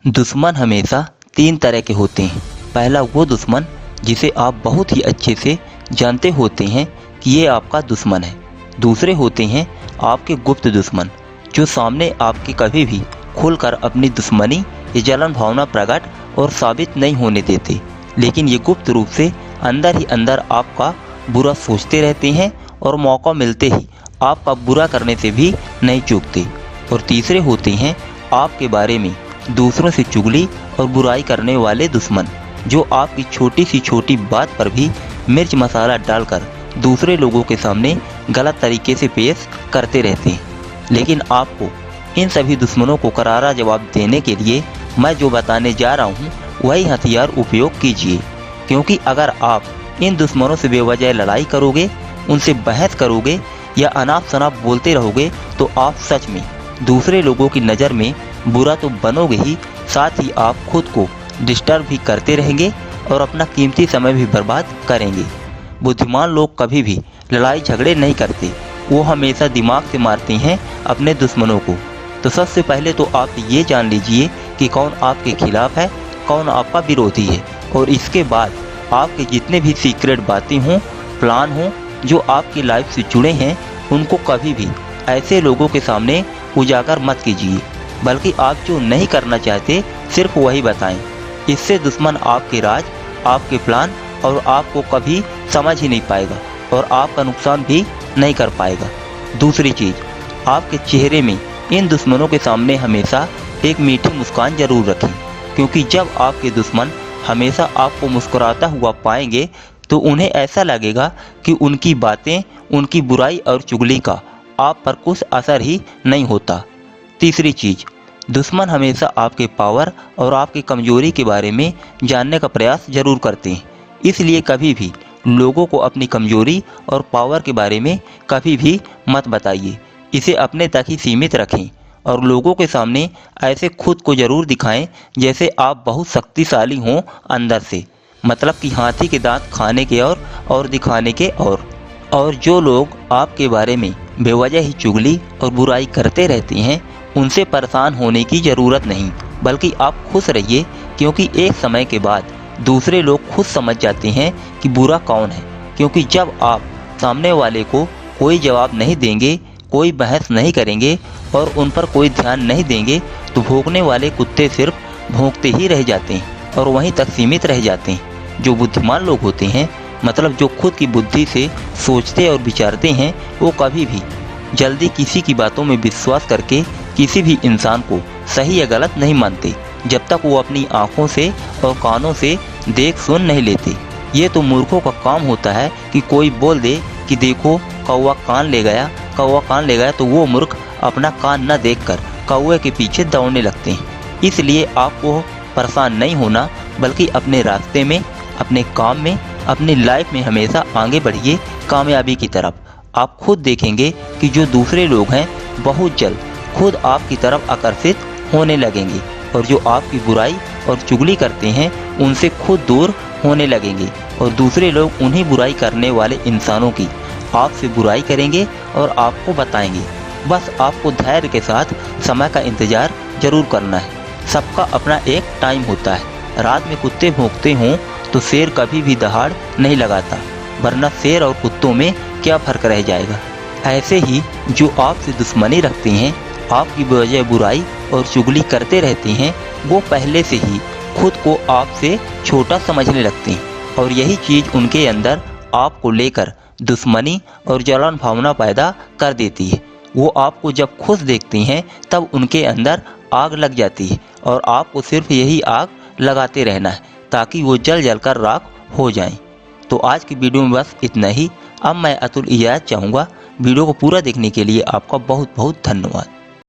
दुश्मन हमेशा तीन तरह के होते हैं। पहला वो दुश्मन जिसे आप बहुत ही अच्छे से जानते होते हैं कि ये आपका दुश्मन है। दूसरे होते हैं आपके गुप्त दुश्मन, जो सामने आपके कभी भी खुलकर अपनी दुश्मनी या जलन भावना प्रकट और साबित नहीं होने देते, लेकिन ये गुप्त रूप से अंदर ही अंदर आपका बुरा सोचते रहते हैं और मौका मिलते ही आपका बुरा करने से भी नहीं चूकते। और तीसरे होते हैं आपके बारे में दूसरों से चुगली और बुराई करने वाले दुश्मन, जो आपकी छोटी सी छोटी बात पर भी मिर्च मसाला डालकर दूसरे लोगों के सामने गलत तरीके से पेश करते रहते हैं। लेकिन आपको इन सभी दुश्मनों को करारा जवाब देने के लिए मैं जो बताने जा रहा हूँ वही हथियार उपयोग कीजिए, क्योंकि अगर आप इन दुश्मनों से बेवजह लड़ाई करोगे, उनसे बहस करोगे या अनाप शनाप बोलते रहोगे तो आप सच में दूसरे लोगों की नज़र में बुरा तो बनोगे ही, साथ ही आप खुद को डिस्टर्ब भी करते रहेंगे और अपना कीमती समय भी बर्बाद करेंगे। बुद्धिमान लोग कभी भी लड़ाई झगड़े नहीं करते, वो हमेशा दिमाग से मारते हैं अपने दुश्मनों को। तो सबसे पहले तो आप ये जान लीजिए कि कौन आपके खिलाफ है, कौन आपका विरोधी है, और इसके बाद आपके जितने भी सीक्रेट बातें हों, प्लान हों जो आपकी लाइफ से जुड़े हैं, उनको कभी भी ऐसे लोगों के सामने उजागर मत कीजिए, बल्कि आप जो नहीं करना चाहते सिर्फ वही बताएं। इससे दुश्मन आपके राज, आपके प्लान और आपको कभी समझ ही नहीं पाएगा और आपका नुकसान भी नहीं कर पाएगा। दूसरी चीज़, आपके चेहरे में इन दुश्मनों के सामने हमेशा एक मीठी मुस्कान जरूर रखें, क्योंकि जब आपके दुश्मन हमेशा आपको मुस्कुराता हुआ पाएंगे तो उन्हें ऐसा लगेगा कि उनकी बातें, उनकी बुराई और चुगली का आप पर कुछ असर ही नहीं होता। तीसरी चीज़, दुश्मन हमेशा आपके पावर और आपकी कमजोरी के बारे में जानने का प्रयास जरूर करते हैं, इसलिए कभी भी लोगों को अपनी कमजोरी और पावर के बारे में कभी भी मत बताइए। इसे अपने तक ही सीमित रखें और लोगों के सामने ऐसे खुद को जरूर दिखाएं जैसे आप बहुत शक्तिशाली हों अंदर से, मतलब कि हाथी के दांत खाने के और दिखाने के। और जो लोग आपके बारे में बेवजह ही चुगली और बुराई करते रहते हैं, उनसे परेशान होने की ज़रूरत नहीं, बल्कि आप खुश रहिए, क्योंकि एक समय के बाद दूसरे लोग खुद समझ जाते हैं कि बुरा कौन है। क्योंकि जब आप सामने वाले को कोई जवाब नहीं देंगे, कोई बहस नहीं करेंगे और उन पर कोई ध्यान नहीं देंगे, तो भौंकने वाले कुत्ते सिर्फ भौंकते ही रह जाते हैं और वहीं तक सीमित रह जाते हैं। जो बुद्धिमान लोग होते हैं, मतलब जो खुद की बुद्धि से सोचते और विचारते हैं, वो कभी भी जल्दी किसी की बातों में विश्वास करके किसी भी इंसान को सही या गलत नहीं मानते, जब तक वो अपनी आँखों से और कानों से देख सुन नहीं लेते। ये तो मूर्खों का काम होता है कि कोई बोल दे कि देखो कौवा कान ले गया, कौवा कान ले गया, तो वो मूर्ख अपना कान न देखकर कौवे के पीछे दौड़ने लगते हैं। इसलिए आपको परेशान नहीं होना, बल्कि अपने रास्ते में, अपने काम में, अपनी लाइफ में हमेशा आगे बढ़िए कामयाबी की तरफ। आप खुद देखेंगे कि जो दूसरे लोग हैं बहुत जल्द खुद आपकी तरफ आकर्षित होने लगेंगे, और जो आपकी बुराई और चुगली करते हैं उनसे खुद दूर होने लगेंगे, और दूसरे लोग उन्हीं बुराई करने वाले इंसानों की आपसे बुराई करेंगे और आपको बताएंगे। बस आपको धैर्य के साथ समय का इंतज़ार जरूर करना है। सबका अपना एक टाइम होता है। रात में कुत्ते भौंकते हों तो शेर कभी भी दहाड़ नहीं लगाता, वरना शेर और कुत्तों में क्या फ़र्क रह जाएगा। ऐसे ही जो आपसे दुश्मनी रखते हैं, आपकी बजाय बुराई और चुगली करते रहते हैं, वो पहले से ही खुद को आपसे छोटा समझने लगते हैं, और यही चीज़ उनके अंदर आपको लेकर दुश्मनी और जलन भावना पैदा कर देती है। वो आपको जब खुश देखते हैं तब उनके अंदर आग लग जाती है, और आपको सिर्फ यही आग लगाते रहना है ताकि वो जल जल कर राख हो जाएं। तो आज की वीडियो में बस इतना ही। अब मैं अतुल इजाज़त चाहूँगा। वीडियो को पूरा देखने के लिए आपका बहुत बहुत धन्यवाद।